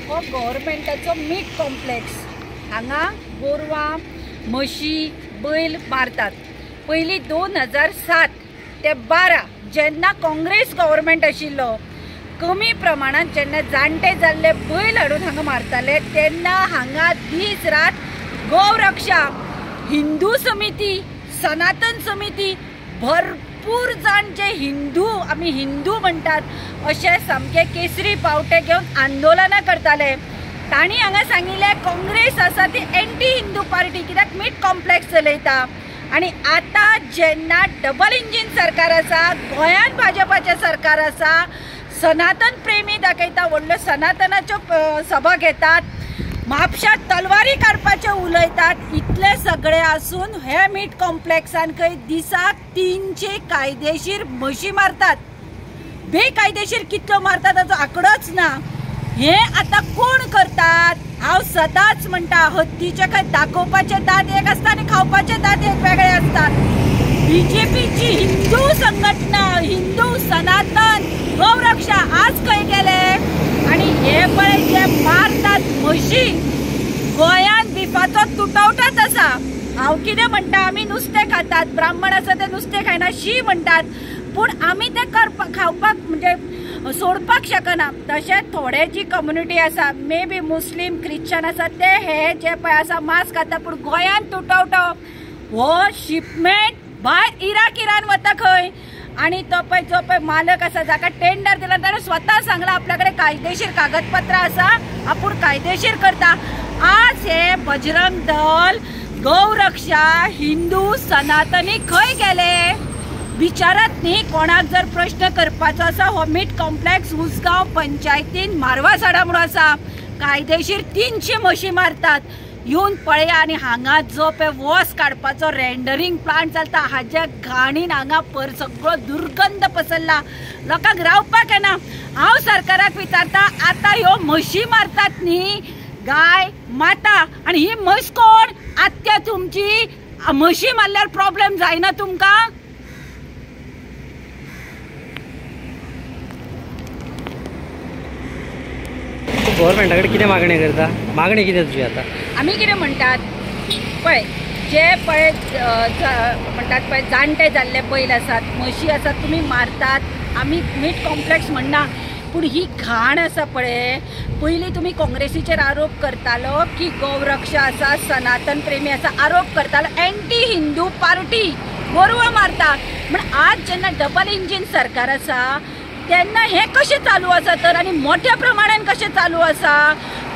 हो गव्हर्मेंटाचो meet complex. हांगा गोरवां म्हशी बैल मारतात। पयलीं 2007 ते 12 जेन्ना काँग्रेस गव्हर्मेंट आशिल्लो, कमी प्रमाणात जेन्ना जाणटे जाल्ले बैल हाडून हांगा मारताले, तेन्ना हांगा दीस रात गोरक्षा, हिंदू समिती, सनातन समिती, भरपूर जाण जे हिंदू आमी हिंदू म्हणटात अशे सामके केसरी पावटे घेवन आंदोलनां करताले। तांणी हांगा सांगिल्ले काँग्रेस आसा ती एंटी हिंदू पार्टी, कित्याक मीट कॉम्प्लेक्स चलयता। आणि आता जेन्ना डबल इंजिन सरकार आसा, गोंयांत भाजपाचें सरकार आसा, सनातन प्रेमी दाखयता, व्हडल्यो सनातनाच्यो सभा घेतात, म्हापशात तलवारी काडपाचे उलयतात, इतले सगळे आसून हे मीट कॉम्प्लेक्सान खंय दिसाक 300 कायदेशीर म्हशी मारतात। बेकायदेशीर कितल्यो मारतात ताचो आंकडोच ना। हे आता कोण करतात? हांव सदांच म्हणटा, हत्तीचे खंय दाखोवपाचे दात एक आसता आनी खावपाचे दात एक वेगळे असतात। बीजेपीची हिंदू संघटना, हिंदू सनातन गौरक्षा आज खंय गेले? आणि हे पळय जे मारतात म्हशी, गोंयांत बिफाचो तुटवटाच आसा। हांव कितें म्हणटा, आमी नुस्तें खातात, ब्राह्मण आसा ते नुस्तें खायना शी म्हणटात, पूण आमी ते खावपाक म्हणजे सोडपाक शकना। तशेंच थोडे जी कम्युनिटी आसा, मे बी मुस्लीम क्रिश्चन आसा, ते हे जे पळय आसा मांस खाता, पूण गोंयांत तुटवटो हो शिपमेंट भायर इराण वता खंय। आणि तो पळय जो पळय मालक आसा, जाका टेंडर दिला, ताणें स्वता सांगला आपल्याकडे कायदेशीर कागदपत्र आसा, आपूण कायदेशीर करता। आज हे बजरंग दल, गौरक्षा, हिंदू सनातनी खंय गेले? विचारात न्ही। कोणाक जर प्रश्न करपाचो आसा, हो मीट कॉम्प्लेक्स उसगांव पंचायतीन मारवासाडा म्हणून आसा, कायदेशीर 300 म्हशी मारतात। येवन पळया। आणि हांगा जो पळय वोस काडपाचो रेंडरिंग प्लांट चलता, हाज्या घाणीन हांगा सगळो दुर्गंध पसरला, लोकांक रावपाक येना। हांव सरकाराक विचारता, आता ह्यो म्हशी मारतात न्ही, गाय माता, आणि ही म्हस कोण? आत्या तुमची। म्हशी मारल्यार प्रॉब्लेम जायना तुमकां? गव्हर्मेंटाकडे कितें मागणी करता? मागणी कितें तुजी आता? आमी कितें म्हणटात पळय, जे पळय म्हणटात पळय जाणटे जाल्ले बैल आसात, म्हशी आसात, तुमी मारतात, आमी मीट कॉम्प्लेक्स म्हणना, पूण ही घाण आसा पळय। पयलीं तुमी काँग्रेसीचेर आरोप करतालो की गौरक्षा आसा, सनातन प्रेमी आसा, आरोप करतालो एंटी हिंदू पार्टी, गोरवां मारतात। म्हण आज जेन्ना डबल इंजिन सरकार आसा, तेन्ना हे कशें चालू आसा तर, आनी मोठ्या प्रमाणान कशें चालू आसा?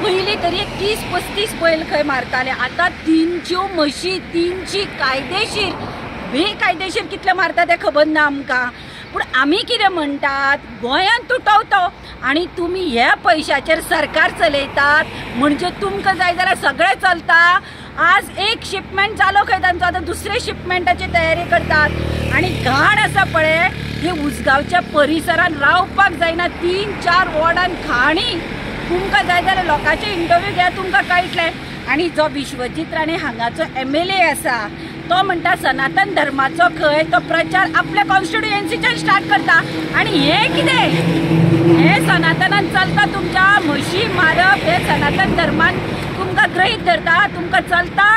पयलीं तरी 30-35 बैल खंय मारताले, आतां 300 म्हशी, 300 कायदेशीर। बेकायदेशीर कितले मारता ते खबर ना आमकां। पूण आमी कितें म्हणटात, गोंयांत तुटवतो आनी तुमी ह्या पयशाचेर सरकार चलयतात, म्हणजे तुमकां जाय जाल्यार सगळें चलता। आज एक शिपमेंट जालो खंय तांचो, आतां दुसरे शिपमेंटाची तयारी करतात। आणि घाण आसा पळय, हे उसगांवच्या परिसरान रावपाक जायना। 3-4 वॉर्डान घाणी। तुमकां जाय जाल्यार लोकांचे इंटरव्यू घ्या, तुमकां कळटलें। आणि जो विश्वजीत राणे हांगाचो MLA आसा, तो म्हणटा सनातन धर्माचो खंय तो प्रचार आपल्या कॉन्स्टिट्युएन्सीच्यान स्टार्ट करता। आणि हे कितें? हे सनातनान चलता तुमच्या? म्हशी मारप हे सनातन धर्मान तुमकां गृहीत धरता, तुमकां चलता?